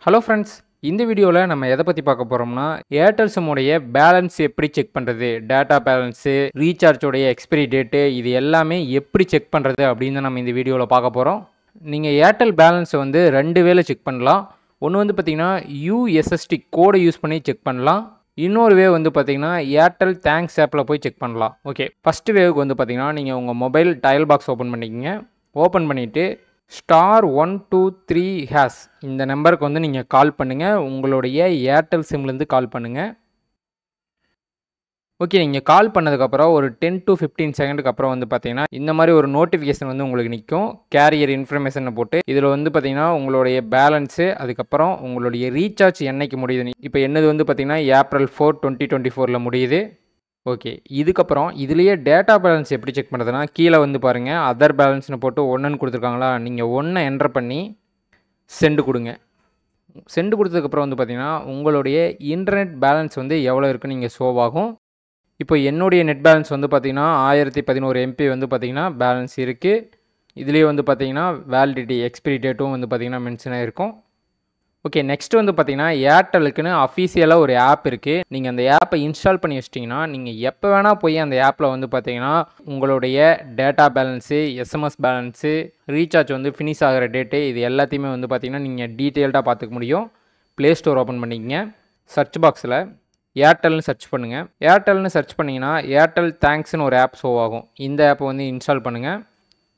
Hello friends, இந்த வீடியோவில் நம்ம எதை பற்றி பார்க்க போகிறோம்னா ஏர்டெல் சிம்முடைய பேலன்ஸ் எப்படி செக் பண்ணுறது, டேட்டா பேலன்ஸு, ரீசார்ஜோடைய எக்ஸ்பிரி டேட்டு, இது எல்லாமே எப்படி செக் பண்ணுறது அப்படின்னு நம்ம இந்த வீடியோவில் பார்க்க போகிறோம். நீங்கள் ஏர்டெல் பேலன்ஸை வந்து ரெண்டு வேளை செக் பண்ணலாம். ஒன்று வந்து பார்த்திங்கன்னா யூஎஸ்எஸ்டி கோடை யூஸ் பண்ணி செக் பண்ணலாம். இன்னொரு வேவ் வந்து பார்த்திங்கன்னா ஏர்டெல் தேங்க்ஸ் ஆப்பில் போய் செக் பண்ணலாம். ஓகே, ஃபஸ்ட்டு வேவுக்கு வந்து பார்த்திங்கன்னா நீங்கள் உங்கள் மொபைல் டயல் பாக்ஸ் ஓப்பன் பண்ணிக்கங்க. ஓப்பன் பண்ணிவிட்டு *123# இந்த நம்பருக்கு வந்து நீங்கள் கால் பண்ணுங்கள். உங்களுடைய ஏர்டெல் சிம்லேருந்து கால் பண்ணுங்கள். ஓகே, நீங்கள் கால் பண்ணதுக்கப்புறம் ஒரு 10 to 15 செகண்டுக்கு அப்புறம் வந்து பார்த்தீங்கன்னா இந்த மாதிரி ஒரு நோட்டிஃபிகேஷன் வந்து உங்களுக்கு நிற்கும். கேரியர் இன்ஃபர்மேஷனை போட்டு இதில் வந்து பார்த்தீங்கன்னா உங்களுடைய பேலன்ஸு, அதுக்கப்புறம் உங்களுடைய ரீசார்ஜ் என்னைக்கு முடியுது. இப்போ என்னது வந்து பார்த்தீங்கன்னா April 4, 2024 முடியுது. ஓகே, இதுக்கப்புறம் இதுலேயே டேட்டா பேலன்ஸ் எப்படி செக் பண்ணுறதுனா கீழே வந்து பாருங்கள், அதர் பேலன்ஸ்னு போட்டு 1ன்னு கொடுத்துருக்காங்களா, நீங்கள் 1 என்டர் பண்ணி சென்டு கொடுங்க. சென்டு கொடுத்ததுக்கப்புறம் வந்து பார்த்திங்கன்னா உங்களுடைய இன்டர்நெட் பேலன்ஸ் வந்து எவ்வளோ இருக்குன்னு நீங்கள் ஷோவ் ஆகும். இப்போ என்னுடைய நெட் பேலன்ஸ் வந்து பார்த்திங்கன்னா 1011 MB வந்து பார்த்திங்கன்னா பேலன்ஸ் இருக்குது. இதுலேயே வந்து பார்த்திங்கன்னா வேலிடிட்டி எக்ஸ்பிரி டேட்டும் வந்து பார்த்திங்கன்னா மென்ஷன் ஆகிருக்கும். ஓகே, நெக்ஸ்ட் வந்து பார்த்திங்கன்னா ஏர்டெலுக்குன்னு அஃபீஷியலாக ஒரு ஆப் இருக்குது. நீங்கள் அந்த ஆப்பை இன்ஸ்டால் பண்ணி வச்சிட்டிங்கன்னா நீங்கள் எப்போ வேணால் போய் அந்த ஆப்பில் வந்து பார்த்திங்கன்னா உங்களுடைய data balance, SMS balance, recharge வந்து ஃபினிஷ் ஆகிற டேட்டு, இது எல்லாத்தையுமே வந்து பார்த்திங்கன்னா நீங்கள் டீட்டெயில்டாக பார்த்துக்க முடியும். ப்ளே ஸ்டோர் ஓப்பன் பண்ணிக்கங்க. சர்ச் பாக்ஸில் ஏர்டெல்னு சர்ச் பண்ணுங்கள். ஏர்டெல்னு சர்ச் பண்ணிங்கன்னா ஏர்டெல் தேங்க்ஸ்னு ஒரு ஆப் ஷோ ஆகும். இந்த ஆப்பை வந்து இன்ஸ்டால் பண்ணுங்கள்.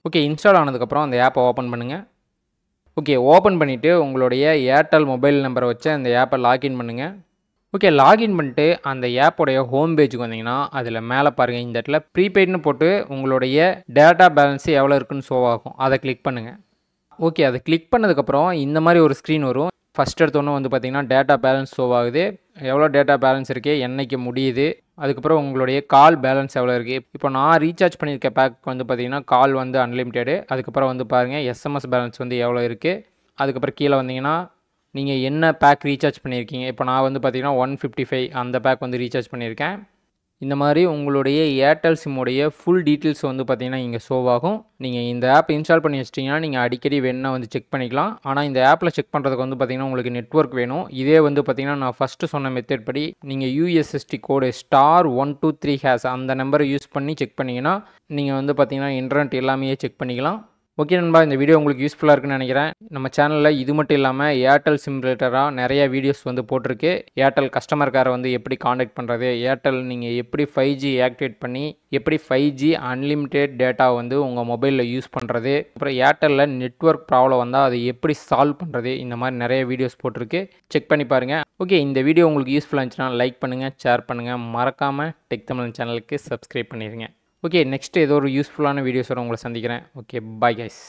ஓகே, இன்ஸ்டால் ஆனதுக்கப்புறம் அந்த ஆப்பை ஓப்பன் பண்ணுங்கள். ஓகே, ஓப்பன் பண்ணிவிட்டு உங்களுடைய ஏர்டெல் மொபைல் நம்பரை வச்சு அந்த ஆப்பை லாகின் பண்ணுங்கள். ஓகே, லாகின் பண்ணிட்டு அந்த ஆப்போடைய ஹோம் பேஜுக்கு வந்தீங்கன்னா அதில் மேலே பாருங்கள், இந்த இடத்துல ப்ரீபெய்ட்னு போட்டு உங்களுடைய டேட்டா பேலன்ஸு எவ்வளோ இருக்குன்னு ஷோ ஆகும். அதை கிளிக் பண்ணுங்கள். ஓகே, அதை கிளிக் பண்ணதுக்கப்புறம் இந்த மாதிரி ஒரு ஸ்க்ரீன் வரும். ஃபஸ்ட் எடுத்தோன்னே வந்து பார்த்திங்கன்னா டேட்டா பேலன்ஸ் ஷோ ஆகுது. எவ்வளோ டேட்டா பேலன்ஸ் இருக்குது, என்றைக்கு முடியுது, அதுக்கப்புறம் உங்களுடைய கால் பேலன்ஸ் எவ்வளோ இருக்குது. இப்போ நான் ரீசார்ஜ் பண்ணியிருக்க பேக் வந்து பார்த்திங்கன்னா கால் வந்து அன்லிமிட்டெடு. அதுக்கப்புறம் வந்து பாருங்கள் எஸ்எம்எஸ் பேலன்ஸ் வந்து எவ்வளோ இருக்குது. அதுக்கப்புறம் கீழே வந்தீங்கன்னா நீங்கள் என்ன பேக் ரீசார்ஜ் பண்ணியிருக்கீங்க. இப்போ நான் வந்து பார்த்திங்கன்னா 155 அந்த பேக் வந்து ரீசார்ஜ் பண்ணியிருக்கேன். இந்த மாதிரி உங்களுடைய ஏர்டெல் சிம்முடைய ஃபுல் டீட்டெயில்ஸ் வந்து பார்த்திங்கன்னா இங்கே ஷோ ஆகும். நீங்கள் இந்த ஆப் இன்ஸ்டால் பண்ணி வச்சிட்டிங்கன்னா நீங்கள் அடிக்கடி வேணுன்னா வந்து செக் பண்ணிக்கலாம். ஆனால் இந்த ஆப்பில் செக் பண்ணுறதுக்கு வந்து பார்த்திங்கன்னா உங்களுக்கு நெட்வொர்க் வேணும். இதே வந்து பார்த்திங்கன்னா நான் ஃபஸ்ட்டு சொன்ன மெத்தட் படி நீங்கள் யூஎஸ்எஸ்டி கோடு *123# அந்த நம்பரை யூஸ் பண்ணி செக் பண்ணிங்கன்னா நீங்கள் வந்து பார்த்திங்கன்னா இன்டர்நெட் எல்லாமே செக் பண்ணிக்கலாம். ஓகே நண்பா, இந்த வீடியோ உங்களுக்கு யூஸ்ஃபுல்லாக இருக்குன்னு நினைக்கிறேன். நம்ம சேனலில் இது மட்டும் இல்லாமல் ஏர்டெல் சிம் ரிலேட்டடாக நிறைய வீடியோஸ் வந்து போட்டிருக்கு. ஏர்டெல் கஸ்டமர் கேரை வந்து எப்படி காண்டாக்ட் பண்ணுறது, ஏர்டெல் நீங்கள் எப்படி 5G ஆக்டிவேட் பண்ணி எப்படி 5G அன்லிமிட்டெட் டேட்டா வந்து உங்கள் மொபைலில் யூஸ் பண்ணுறது, அப்புறம் ஏர்டெல்லில் நெட்வொர்க் ப்ராப்ளம் வந்தால் அதை எப்படி சால்வ் பண்ணுறது, இந்த மாதிரி நிறைய வீடியோஸ் போட்டிருக்கு. செக் பண்ணி பாருங்கள். ஓகே, இந்த வீடியோ உங்களுக்கு யூஸ்ஃபுல்லாக இருந்துச்சுன்னா லைக் பண்ணுங்கள், ஷேர் பண்ணுங்கள், மறக்காமல் டெக் தமிழ் சேனலுக்கு சப்ஸ்கிரைப் பண்ணிடுங்க. ஓகே, நெக்ஸ்ட் ஏதோ ஒரு யூஸ்ஃபுல்லான வீடியோஸோட உங்களை சந்திக்கிறேன். Okay, bye guys.